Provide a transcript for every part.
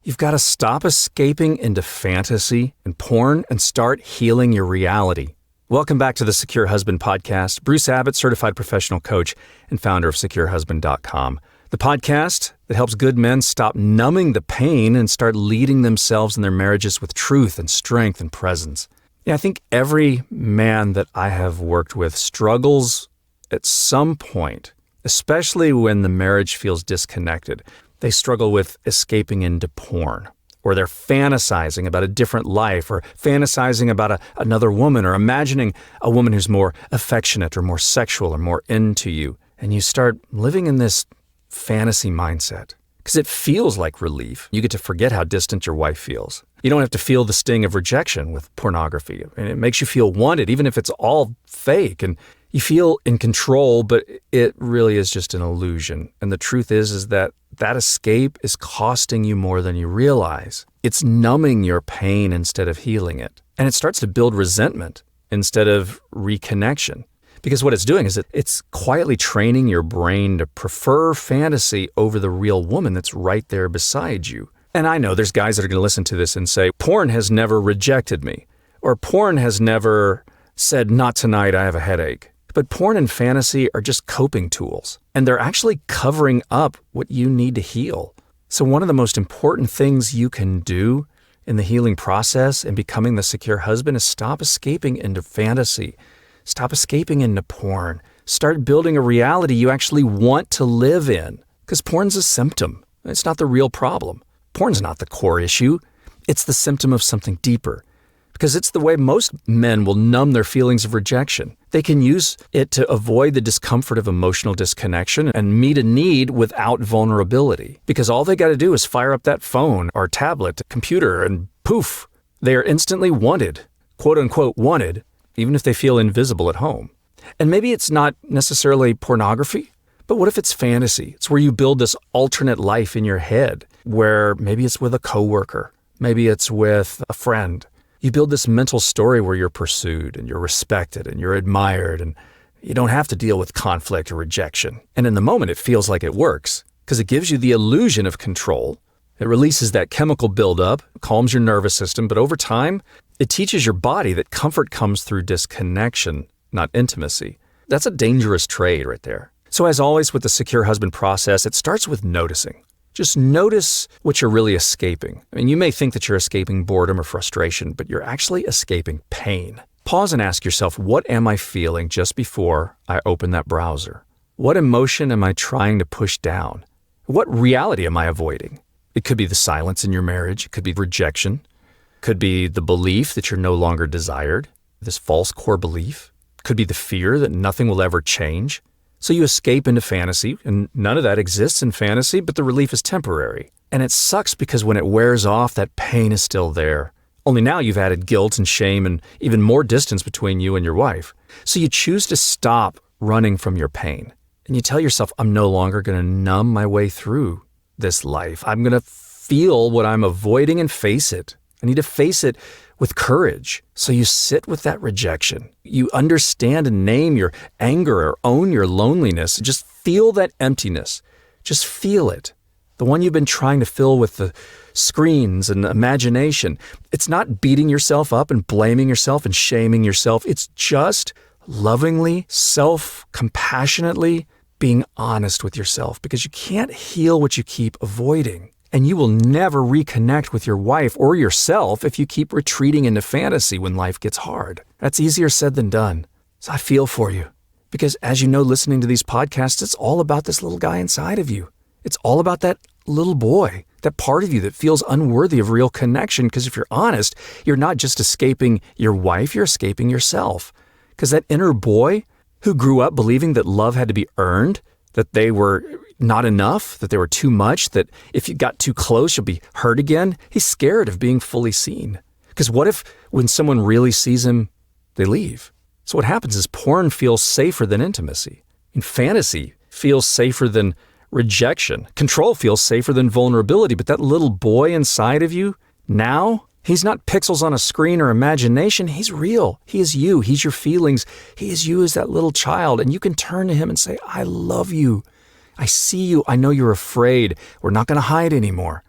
You've got to stop escaping into fantasy and porn and start healing your reality. Welcome back to the Secure Husband Podcast. Bruce Abbott, certified professional coach and founder of SecureHusband.com. The podcast that helps good men stop numbing the pain and start leading themselves and their marriages with truth and strength and presence. Yeah, I think every man that I have worked with struggles at some point, especially when the marriage feels disconnected. They struggle with escaping into porn, or they're fantasizing about a different life, or fantasizing about another woman, or imagining a woman who's more affectionate or more sexual or more into you. And you start living in this fantasy mindset because it feels like relief. You get to forget how distant your wife feels. You don't have to feel the sting of rejection with pornography. And it makes you feel wanted, even if it's all fake. And you feel in control, but it really is just an illusion. And the truth is that escape is costing you more than you realize. It's numbing your pain instead of healing it. And it starts to build resentment instead of reconnection. Because what it's doing is it's quietly training your brain to prefer fantasy over the real woman that's right there beside you. And I know there's guys that are going to listen to this and say, porn has never rejected me. Or porn has never said, not tonight, I have a headache. But porn and fantasy are just coping tools, and they're actually covering up what you need to heal. So one of the most important things you can do in the healing process and becoming the secure husband is stop escaping into fantasy. Stop escaping into porn. Start building a reality you actually want to live in. Because porn's a symptom. It's not the real problem. Porn's not the core issue. It's the symptom of something deeper. Because it's the way most men will numb their feelings of rejection. They can use it to avoid the discomfort of emotional disconnection and meet a need without vulnerability. Because all they got to do is fire up that phone or tablet, computer, and poof, they are instantly wanted, quote unquote wanted, even if they feel invisible at home. And maybe it's not necessarily pornography, but what if it's fantasy? It's where you build this alternate life in your head, where maybe it's with a coworker, maybe it's with a friend. You build this mental story where you're pursued and you're respected and you're admired and you don't have to deal with conflict or rejection. And in the moment, it feels like it works because it gives you the illusion of control. It releases that chemical buildup, calms your nervous system, but over time, it teaches your body that comfort comes through disconnection, not intimacy. That's a dangerous trade right there. So as always with the secure husband process, it starts with noticing. Just notice what you're really escaping. I mean, you may think that you're escaping boredom or frustration, but you're actually escaping pain. Pause and ask yourself, what am I feeling just before I open that browser? What emotion am I trying to push down? What reality am I avoiding? It could be the silence in your marriage. It could be rejection. It could be the belief that you're no longer desired, this false core belief. It could be the fear that nothing will ever change. So you escape into fantasy, and none of that exists in fantasy, but the relief is temporary. And it sucks because when it wears off, that pain is still there. Only now you've added guilt and shame and even more distance between you and your wife. So you choose to stop running from your pain. And you tell yourself, I'm no longer going to numb my way through this life. I'm going to feel what I'm avoiding and face it. I need to face it with courage. So you sit with that rejection. You understand and name your anger or own your loneliness. Just feel that emptiness. Just feel it. The one you've been trying to fill with the screens and imagination. It's not beating yourself up and blaming yourself and shaming yourself. It's just lovingly, self-compassionately being honest with yourself, because you can't heal what you keep avoiding. And you will never reconnect with your wife or yourself if you keep retreating into fantasy when life gets hard. That's easier said than done. So I feel for you. Because as you know, listening to these podcasts, it's all about this little guy inside of you. It's all about that little boy, that part of you that feels unworthy of real connection. Because if you're honest, you're not just escaping your wife, you're escaping yourself. Because that inner boy who grew up believing that love had to be earned, that they were not enough, that they were too much, that if you got too close, you'll be hurt again. He's scared of being fully seen. Because what if when someone really sees him, they leave? So what happens is porn feels safer than intimacy. And fantasy feels safer than rejection. Control feels safer than vulnerability. But that little boy inside of you, now, he's not pixels on a screen or imagination. He's real. He is you. He's your feelings. He is you as that little child. And you can turn to him and say, I love you. I see you. I know you're afraid. We're not going to hide anymore.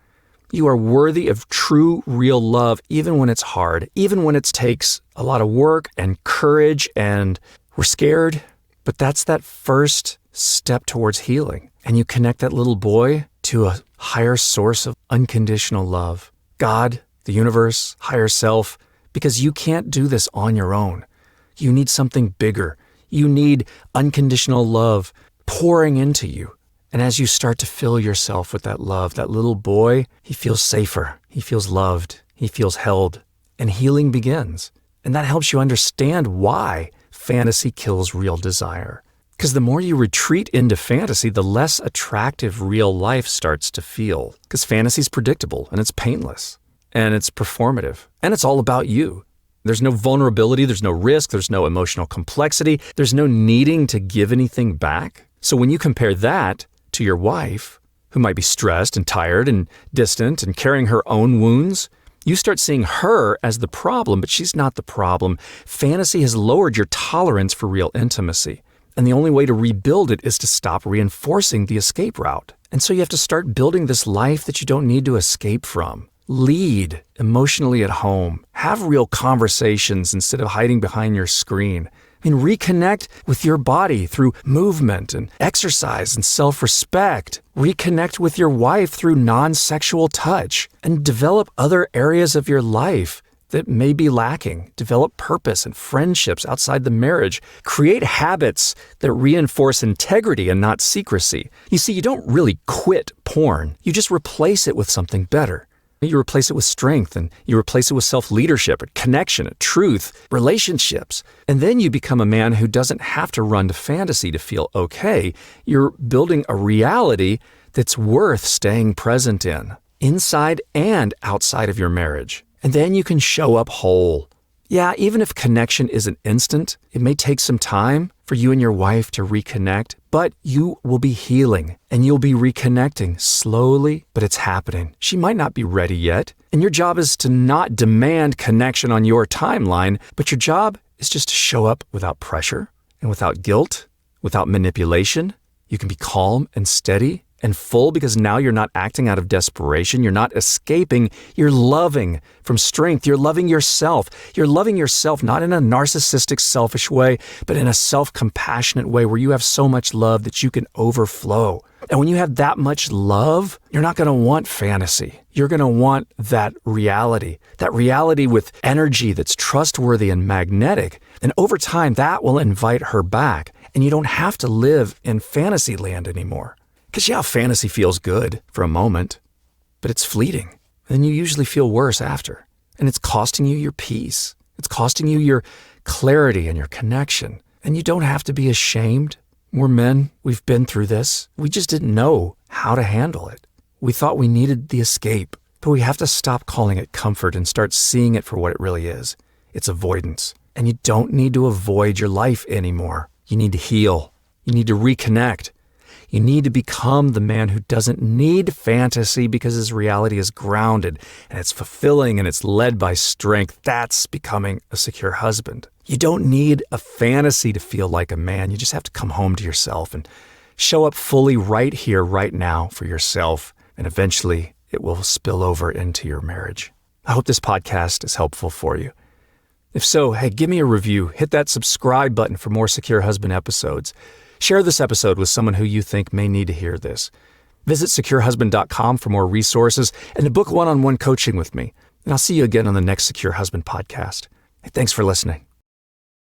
You are worthy of true, real love, even when it's hard, even when it takes a lot of work and courage and we're scared. But that's that first step towards healing. And you connect that little boy to a higher source of unconditional love. God, the universe, higher self, because you can't do this on your own. You need something bigger. You need unconditional love pouring into you. And as you start to fill yourself with that love, that little boy, he feels safer. He feels loved. He feels held. And healing begins. And that helps you understand why fantasy kills real desire. Because the more you retreat into fantasy, the less attractive real life starts to feel. Because fantasy is predictable and it's painless and it's performative and it's all about you. There's no vulnerability, there's no risk, there's no emotional complexity, there's no needing to give anything back. So when you compare that to your wife, who might be stressed and tired and distant and carrying her own wounds, you start seeing her as the problem, but she's not the problem. Fantasy has lowered your tolerance for real intimacy. And the only way to rebuild it is to stop reinforcing the escape route. And so you have to start building this life that you don't need to escape from. Lead emotionally at home. Have real conversations instead of hiding behind your screen. Reconnect with your body through movement and exercise and self-respect. Reconnect with your wife through non-sexual touch and develop other areas of your life that may be lacking. Develop purpose and friendships outside the marriage. Create habits that reinforce integrity and not secrecy. You see, you don't really quit porn. You just replace it with something better. You replace it with strength, and you replace it with self-leadership, and connection, and truth, relationships. And then you become a man who doesn't have to run to fantasy to feel okay. You're building a reality that's worth staying present in, inside and outside of your marriage. And then you can show up whole. Yeah, even if connection isn't instant, it may take some time for you and your wife to reconnect, but you will be healing and you'll be reconnecting slowly, but it's happening. She might not be ready yet, and your job is to not demand connection on your timeline, but your job is just to show up without pressure and without guilt, without manipulation. You can be calm and steady and full because now you're not acting out of desperation. You're not escaping. You're loving from strength. You're loving yourself. You're loving yourself not in a narcissistic, selfish way, but in a self-compassionate way where you have so much love that you can overflow. And when you have that much love, you're not going to want fantasy. You're going to want that reality with energy that's trustworthy and magnetic. And over time, that will invite her back. And you don't have to live in fantasy land anymore. Because yeah, fantasy feels good for a moment, but it's fleeting. And you usually feel worse after. And it's costing you your peace. It's costing you your clarity and your connection. And you don't have to be ashamed. We're men. We've been through this. We just didn't know how to handle it. We thought we needed the escape, but we have to stop calling it comfort and start seeing it for what it really is. It's avoidance. And you don't need to avoid your life anymore. You need to heal. You need to reconnect. You need to become the man who doesn't need fantasy because his reality is grounded and it's fulfilling and it's led by strength. That's becoming a secure husband. You don't need a fantasy to feel like a man. You just have to come home to yourself and show up fully right here, right now for yourself. And eventually it will spill over into your marriage. I hope this podcast is helpful for you. If so, hey, give me a review. Hit that subscribe button for more Secure Husband episodes. Share this episode with someone who you think may need to hear this. Visit securehusband.com for more resources and to book one-on-one coaching with me. And I'll see you again on the next Secure Husband podcast. Hey, thanks for listening.